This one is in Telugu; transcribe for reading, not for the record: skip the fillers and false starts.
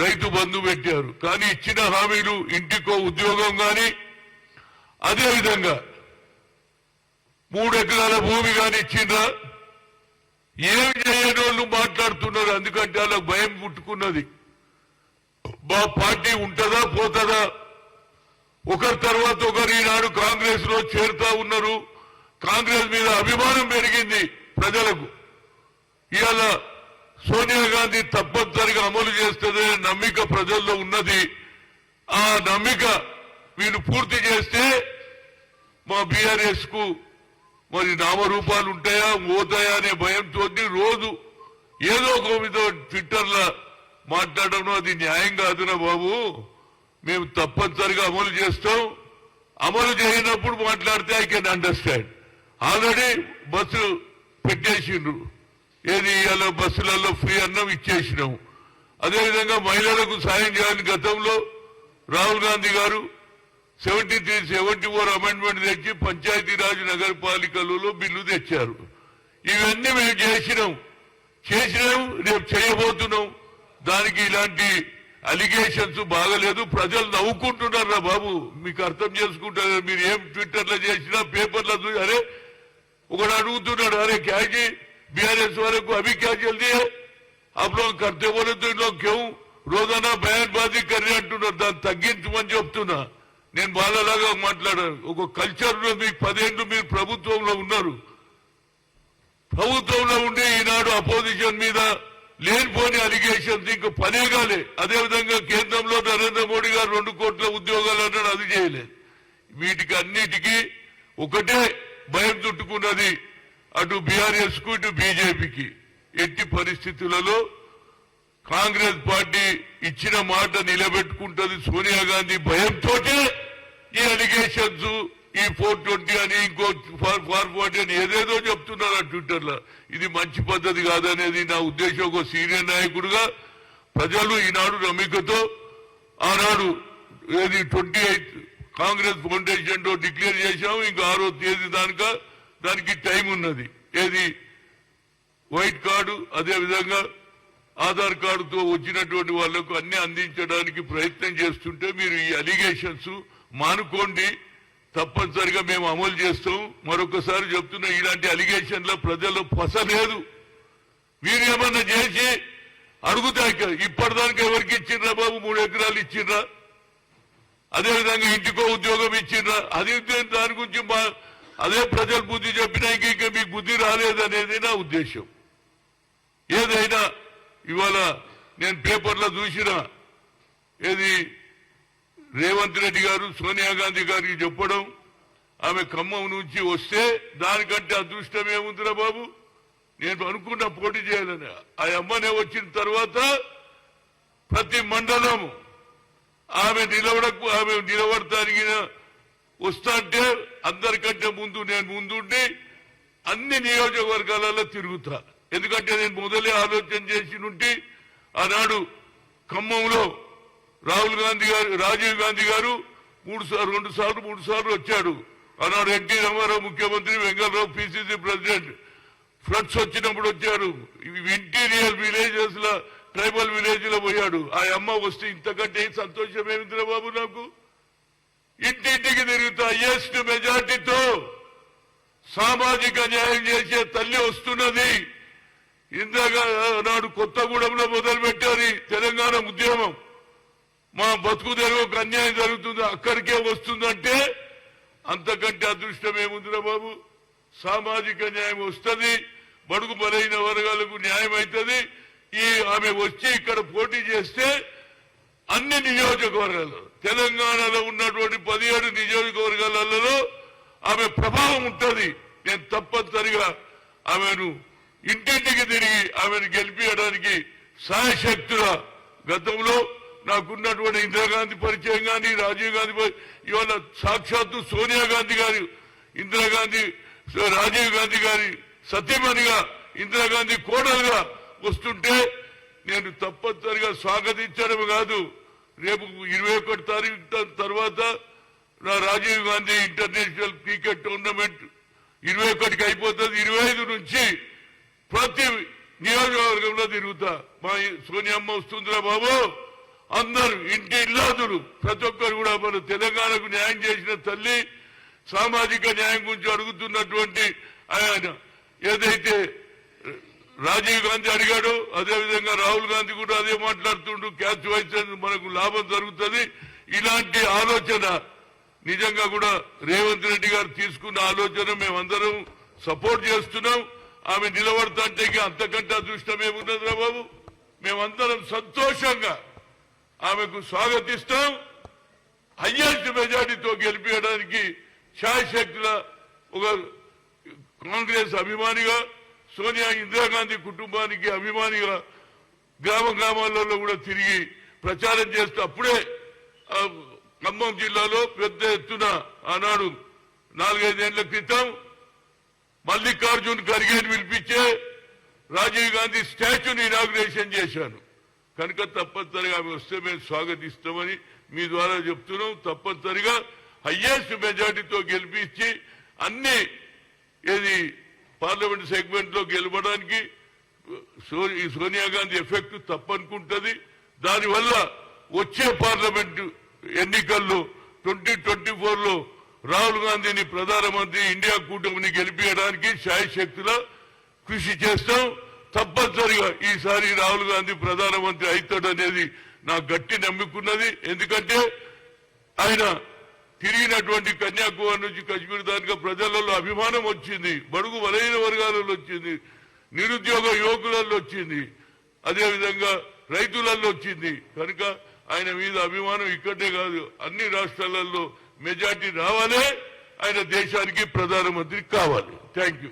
రైతు బంధు పెట్టారు. కానీ ఇచ్చిన హామీలు ఇంటికో ఉద్యోగం కానీ అదేవిధంగా 3 ఎకరాల భూమి కానీ ఇచ్చిండ్రా? ఏమి చేయని వాళ్ళు మాట్లాడుతున్నారు. ఎందుకంటే వాళ్ళకు భయం పుట్టుకున్నది. మా పార్టీ ఉంటుందా పోతుందా? ఒకరి తర్వాత ఒకరు ఈనాడు కాంగ్రెస్ లో చేరుతా ఉన్నారు. కాంగ్రెస్ మీద అభిమానం పెరిగింది ప్రజలకు. ఇవాళ సోనియా గాంధీ తప్పనిసరిగా అమలు చేస్తుందనే నమ్మిక ప్రజల్లో ఉన్నది. ఆ నమ్మిక వీళ్ళు పూర్తి చేస్తే మా బీఆర్ఎస్ కు మరి నామరూపాలు ఉంటాయా పోతాయా అనే భయంతో రోజు ఏదో ఒకమితో ట్విట్టర్లో మాట్లాడడం అది న్యాయం కాదునా బాబు. మేము తప్పనిసరిగా అమలు చేస్తాం. అమలు చేయనప్పుడు మాట్లాడితే I can understand. Already bus పెట్టేసిండ్రు. ఏది ఇవాళ బస్సులలో ఫ్రీ అన్నం ఇచ్చేసినాం. అదేవిధంగా మహిళలకు సాయం చేయాలని గతంలో రాహుల్ గాంధీ గారు 73-74 అమెండ్మెంట్ తెచ్చి పంచాయతీరాజ్ నగరపాలికలలో బిల్లు తెచ్చారు. ఇవన్నీ మేము చేసినాం. రేపు చేయబోతున్నాం. దానికి ఇలాంటి అలిగేషన్స్ బాగలేదు. ప్రజలు నవ్వుకుంటున్నారా బాబు? మీకు అర్థం చేసుకుంటారు. మీరు ఏం ట్విట్టర్లో చేసినా పేపర్లో చూసి అరే ఒకడు అడుగుతున్నాడు, అరే క్యాజీ बीआरएस वाले को अभी क्या चल दिया? आप लोग करते बोले तो इन लोग क्यों रोजाना बयानबाजी कर रहे అంటున్నారు. దాన్ని తగ్గించమని చెప్తున్నా. నేను బాలలాగా మాట్లాడాను. ఒక కల్చర్ లో మీకు 10 ఏళ్ళు మీరు ప్రభుత్వంలో ఉన్నారు. ప్రభుత్వంలో ఉండి ఈనాడు అపోజిషన్ మీద లేనిపోని అలిగేషన్స్ ఇంకా పనే కాలే. అదేవిధంగా కేంద్రంలో నరేంద్ర మోడీ గారు 2 కోట్ల ఉద్యోగాలు అన్నాడు, అది చేయలేదు. వీటికి అన్నిటికీ ఒకటే భయం చుట్టుకున్నది, అటు బీఆర్ఎస్ కు ఇటు బీజేపీకి. ఎట్టి పరిస్థితులలో కాంగ్రెస్ పార్టీ ఇచ్చిన మాట నిలబెట్టుకుంటది. సోనియా గాంధీ భయంతో ఈ అలిగేషన్స్, ఈ 420 అని ఇంకో 440 అని ఏదేదో చెప్తున్నారు ఆ ట్విట్టర్ లో. ఇది మంచి పద్ధతి కాదనేది నా ఉద్దేశం. ఒక సీనియర్ నాయకుడుగా ప్రజలు ఈనాడు నమ్మికతో ఆనాడు ఏది 28 కాంగ్రెస్ ఫౌండేషన్ లో డిక్లేర్ చేశాము. ఇంకా 6వ తేదీ దానికి టైం ఉన్నది. ఏది వైట్ కార్డు అదేవిధంగా ఆధార్ కార్డుతో వచ్చినటువంటి వాళ్లకు అన్ని అందించడానికి ప్రయత్నం చేస్తుంటే మీరు ఈ అలిగేషన్స్ మానుకోండి. తప్పనిసరిగా మేము అమలు చేస్తాం. మరొకసారి చెప్తున్నా, ఇలాంటి అలిగేషన్ల ప్రజల్లో పస లేదు. మీరు ఏమన్నా చేసి అడుగుతాయి. ఇప్పటిదానికి ఎవరికి ఇచ్చిండ్రా బాబు? 3 ఎకరాలు ఇచ్చిండ్రా? అదేవిధంగా ఇంటికో ఉద్యోగం ఇచ్చిండ్రా? అది దాని గురించి అదే ప్రజలు బుద్ధి చెప్పినా ఇంకా మీకు బుద్ధి రాలేదనేది నా ఉద్దేశం. ఏదైనా ఇవాళ నేను పేపర్లో చూసినా ఏది రేవంత్ రెడ్డి గారు సోనియా గాంధీ గారికి చెప్పడం, ఆమె ఖమ్మం నుంచి వస్తే దానికంటే అదృష్టం ఏముందిరా బాబు? నేను అనుకున్నా పోటీ చేయాలని. ఆ అమ్మనే వచ్చిన తర్వాత ప్రతి మండలం ఆమె నిలబడటానికి వస్తాంటే అందరికంటే ముందు నేను ముందుండి అన్ని నియోజకవర్గాలలో తిరుగుతా. ఎందుకంటే నేను మొదలే ఆలోచన చేసి నుండి ఆనాడు ఖమ్మంలో రాహుల్ గాంధీ గారు, రాజీవ్ గాంధీ గారు 2 సార్లు వచ్చాడు. ఆనాడు ఎన్టీ రామారావు ముఖ్యమంత్రి, వెంకటరావు పిసిసి ప్రెసిడెంట్. ఫ్లడ్స్ వచ్చినప్పుడు వచ్చాడు. ఇంటీరియర్ విలేజెస్ లో, ట్రైబల్ విలేజ్ లో పోయాడు. ఆ అమ్మ వస్తే ఇంతకంటే సంతోషం ఏమిందిరా బాబు నాకు? ఇంటింటికి తిరుగుతా హైయెస్ట్ మెజార్టీతో సామాజిక న్యాయం చేసే తల్లి వస్తున్నది. ఇందాక నాడు కొత్తగూడెంలో మొదలు పెట్టారు తెలంగాణ ఉద్యమం. మా బతుకు తెరువుకు అన్యాయం జరుగుతుంది, అక్కడికే వస్తుందంటే అంతకంటే అదృష్టం ఏముందిరా బాబు? సామాజిక న్యాయం వస్తుంది, బడుగు బలైన వర్గాలకు న్యాయం అవుతుంది. ఆమె వచ్చి ఇక్కడ పోటీ చేస్తే అన్ని నియోజకవర్గాలు, తెలంగాణలో ఉన్నటువంటి 17 నియోజకవర్గాలలో ఆమె ప్రభావం ఉంటుంది. నేను తప్పనిసరిగా ఆమెను ఇంటింటికి తిరిగి ఆమెను గెలిపించడానికి సాయశక్తుల గతంలో నాకున్నటువంటి ఇందిరాగాంధీ పరిచయం కానీ, రాజీవ్ గాంధీ, ఇవాళ సాక్షాత్తు సోనియా గాంధీ గారు రాజీవ్ గాంధీ గారి సతీమణిగా ఇందిరాగాంధీ కోడలుగా వస్తుంటే నేను తప్పనిసరిగా స్వాగతించడం కాదు, రేపు 21 తారీఖు తర్వాత నా Rajiv Gandhi international cricket tournament 21కి అయిపోతుంది. 25 నుంచి ప్రతి నియోజకవర్గంలో తిరుగుతా. మా సోనియమ్మ వస్తుందిరా బాబు, అందరూ ఇంటి ఇల్లాదులు ప్రతి ఒక్కరు కూడా మన తెలంగాణకు న్యాయం చేసిన తల్లి, సామాజిక న్యాయం గురించి అడుగుతున్నటువంటి ఆయన ఏదైతే రాజీవ్ గాంధీ అడిగాడో అదేవిధంగా రాహుల్ గాంధీ కూడా అదే మాట్లాడుతుండు. క్యాచ్ వైస్ మనకు లాభం జరుగుతుంది. ఇలాంటి ఆలోచన నిజంగా కూడా రేవంత్ రెడ్డి గారు తీసుకున్న ఆలోచన మేమందరం సపోర్ట్ చేస్తున్నాం. ఆమె నిలబడతాంటే అంతకంటే అదృష్టం ఏమున్నదిరా బాబు. మేమందరం సంతోషంగా ఆమెకు స్వాగతిస్తాం. హయ్యెస్ట్ మెజార్టీతో గెలిపించడానికి శాయశక్తుల ఒక కాంగ్రెస్ అభిమానిగా, సోనియా ఇందిరాగాంధీ కుటుంబానికి అభిమానిగా గ్రామాలలో కూడా తిరిగి ప్రచారం చేస్తూ అప్పుడే ఖమ్మం జిల్లాలో పెద్ద ఎత్తున ఆనాడు 4-5 ఏళ్ల క్రితం మల్లికార్జున్ ఖర్గేని పిలిపించే రాజీవ్ గాంధీ స్టాచ్యూని ఇనాగ్రేషన్ చేశాను. కనుక తప్పనిసరిగా ఆమె వస్తే మేము స్వాగతిస్తామని మీ ద్వారా చెప్తున్నాం. తప్పనిసరిగా హయ్యెస్ట్ మెజార్టీతో గెలిపించి అన్ని ఏది పార్లమెంట్ సెగ్మెంట్ లో గెలవడానికి సోనియా గాంధీ ఎఫెక్ట్ తప్పనుకుంటుంది. దానివల్ల వచ్చే పార్లమెంటు ఎన్నికల్లో 2024లో రాహుల్ గాంధీని ప్రధానమంత్రి ఇండియా కూటమిని గెలిపించడానికి శాయశక్తుల కృషి చేస్తాం. తప్పనిసరిగా ఈసారి రాహుల్ గాంధీ ప్రధానమంత్రి అవుతాడనేది నా గట్టి నమ్ముకున్నది. ఎందుకంటే ఆయన తిరిగినటువంటి కన్యాకుమారి నుంచి కశ్మీర్ దాకా ప్రజలలో అభిమానం వచ్చింది, బడుగు బలహీన వర్గాలలో వచ్చింది, నిరుద్యోగ యువకులలో వచ్చింది, అదేవిధంగా రైతులలో వచ్చింది. కనుక ఆయన మీద అభిమానం ఇక్కడే కాదు అన్ని రాష్ట్రాలలో మెజార్టీ రావాలి. ఆయన దేశానికి ప్రధానమంత్రి కావాలి. Thank you.